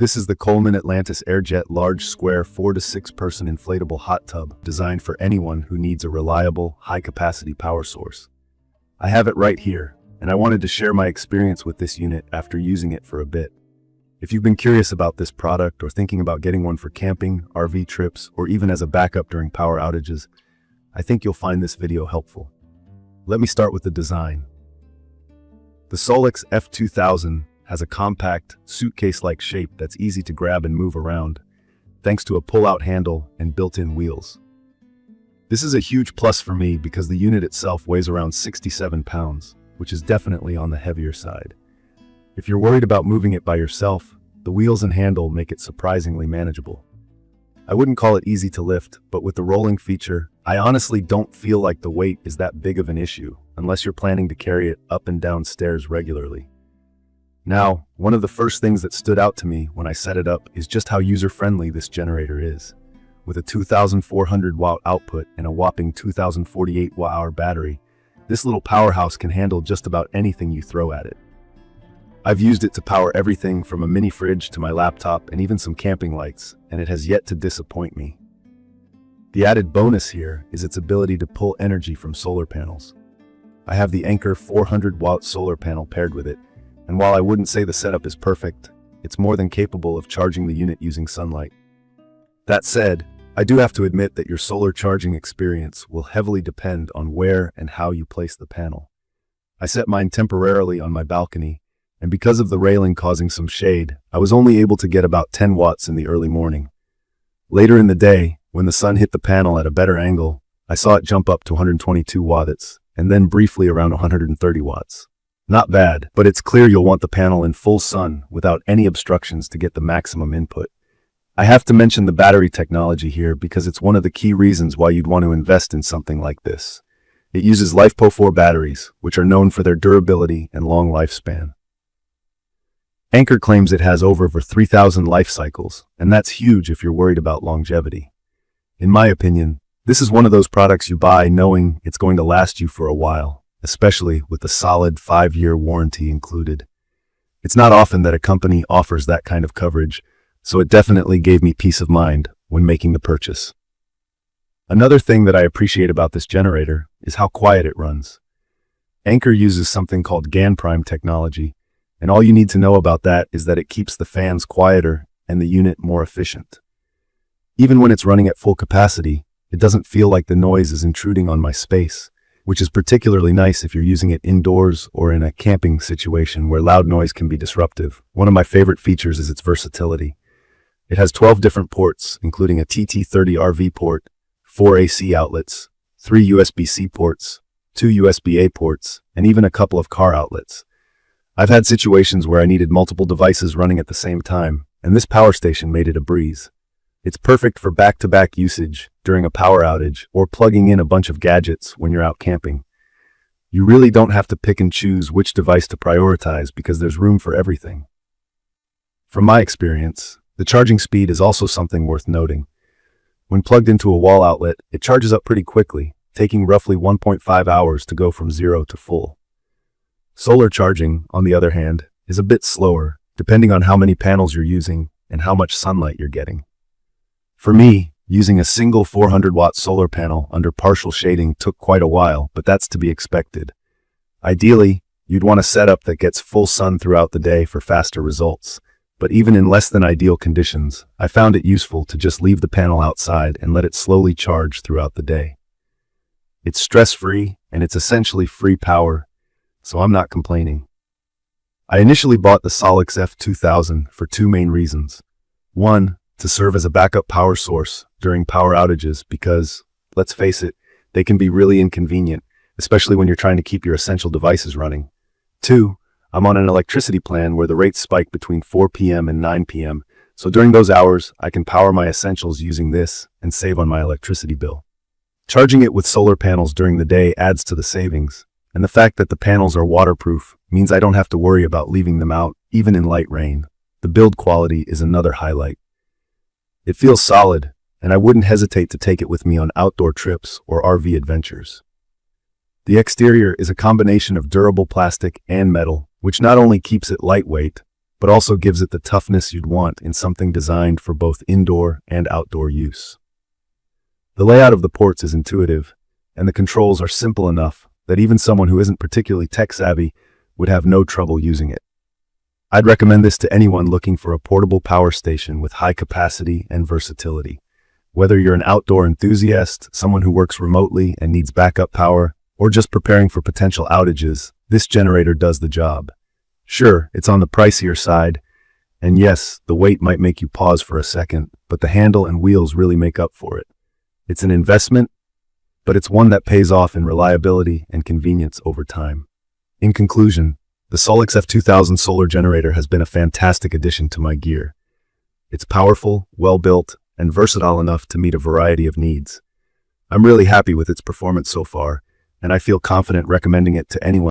This is the Coleman Atlantis AirJet large square 4 to 6 person inflatable hot tub designed for anyone who needs a reliable, high-capacity power source. I have it right here, and I wanted to share my experience with this unit after using it for a bit. If you've been curious about this product or thinking about getting one for camping, RV trips, or even as a backup during power outages, I think you'll find this video helpful. Let me start with the design. The Solix F2000 has a compact, suitcase-like shape that's easy to grab and move around, thanks to a pull-out handle and built-in wheels. This is a huge plus for me because the unit itself weighs around 67 pounds, which is definitely on the heavier side. If you're worried about moving it by yourself, the wheels and handle make it surprisingly manageable. I wouldn't call it easy to lift, but with the rolling feature, I honestly don't feel like the weight is that big of an issue, unless you're planning to carry it up and down stairs regularly. Now, one of the first things that stood out to me when I set it up is just how user-friendly this generator is. With a 2,400 watt output and a whopping 2,048 watt-hour battery, this little powerhouse can handle just about anything you throw at it. I've used it to power everything from a mini fridge to my laptop and even some camping lights, and it has yet to disappoint me. The added bonus here is its ability to pull energy from solar panels. I have the Anker 400 watt solar panel paired with it, and while I wouldn't say the setup is perfect, it's more than capable of charging the unit using sunlight. That said, I do have to admit that your solar charging experience will heavily depend on where and how you place the panel. I set mine temporarily on my balcony, and because of the railing causing some shade, I was only able to get about 10 watts in the early morning. Later in the day, when the sun hit the panel at a better angle, I saw it jump up to 122 watts, and then briefly around 130 watts. Not bad, but it's clear you'll want the panel in full sun without any obstructions to get the maximum input. I have to mention the battery technology here because it's one of the key reasons why you'd want to invest in something like this. It uses LiFePO4 batteries, which are known for their durability and long lifespan. Anker claims it has over 3,000 life cycles, and that's huge if you're worried about longevity. In my opinion, this is one of those products you buy knowing it's going to last you for a while, especially with a solid 5-year warranty included. It's not often that a company offers that kind of coverage, so it definitely gave me peace of mind when making the purchase. Another thing that I appreciate about this generator is how quiet it runs. Anker uses something called GaN Prime technology, and all you need to know about that is that it keeps the fans quieter and the unit more efficient. Even when it's running at full capacity, it doesn't feel like the noise is intruding on my space, which is particularly nice if you're using it indoors or in a camping situation where loud noise can be disruptive. One of my favorite features is its versatility. It has 12 different ports, including a TT30 RV port, 4 AC outlets, 3 USB-C ports, 2 USB-A ports, and even a couple of car outlets. I've had situations where I needed multiple devices running at the same time, and this power station made it a breeze. It's perfect for back-to-back usage during a power outage or plugging in a bunch of gadgets when you're out camping. You really don't have to pick and choose which device to prioritize because there's room for everything. From my experience, the charging speed is also something worth noting. When plugged into a wall outlet, it charges up pretty quickly, taking roughly 1.5 hours to go from 0 to full. Solar charging, on the other hand, is a bit slower, depending on how many panels you're using and how much sunlight you're getting. For me, using a single 400 watt solar panel under partial shading took quite a while, but that's to be expected. Ideally, you'd want a setup that gets full sun throughout the day for faster results, but even in less than ideal conditions, I found it useful to just leave the panel outside and let it slowly charge throughout the day. It's stress-free, and it's essentially free power, so I'm not complaining. I initially bought the Solix F2000 for 2 main reasons. One, to serve as a backup power source during power outages because, let's face it, they can be really inconvenient, especially when you're trying to keep your essential devices running. 2, I'm on an electricity plan where the rates spike between 4 p.m. and 9 p.m., so during those hours, I can power my essentials using this and save on my electricity bill. Charging it with solar panels during the day adds to the savings, and the fact that the panels are waterproof means I don't have to worry about leaving them out, even in light rain. The build quality is another highlight. It feels solid, and I wouldn't hesitate to take it with me on outdoor trips or RV adventures. The exterior is a combination of durable plastic and metal, which not only keeps it lightweight, but also gives it the toughness you'd want in something designed for both indoor and outdoor use. The layout of the ports is intuitive, and the controls are simple enough that even someone who isn't particularly tech-savvy would have no trouble using it. I'd recommend this to anyone looking for a portable power station with high capacity and versatility. Whether you're an outdoor enthusiast, someone who works remotely and needs backup power, or just preparing for potential outages, this generator does the job. Sure, it's on the pricier side, and yes, the weight might make you pause for a second, but the handle and wheels really make up for it. It's an investment, but it's one that pays off in reliability and convenience over time. In conclusion, the Solix F2000 solar generator has been a fantastic addition to my gear. It's powerful, well-built, and versatile enough to meet a variety of needs. I'm really happy with its performance so far, and I feel confident recommending it to anyone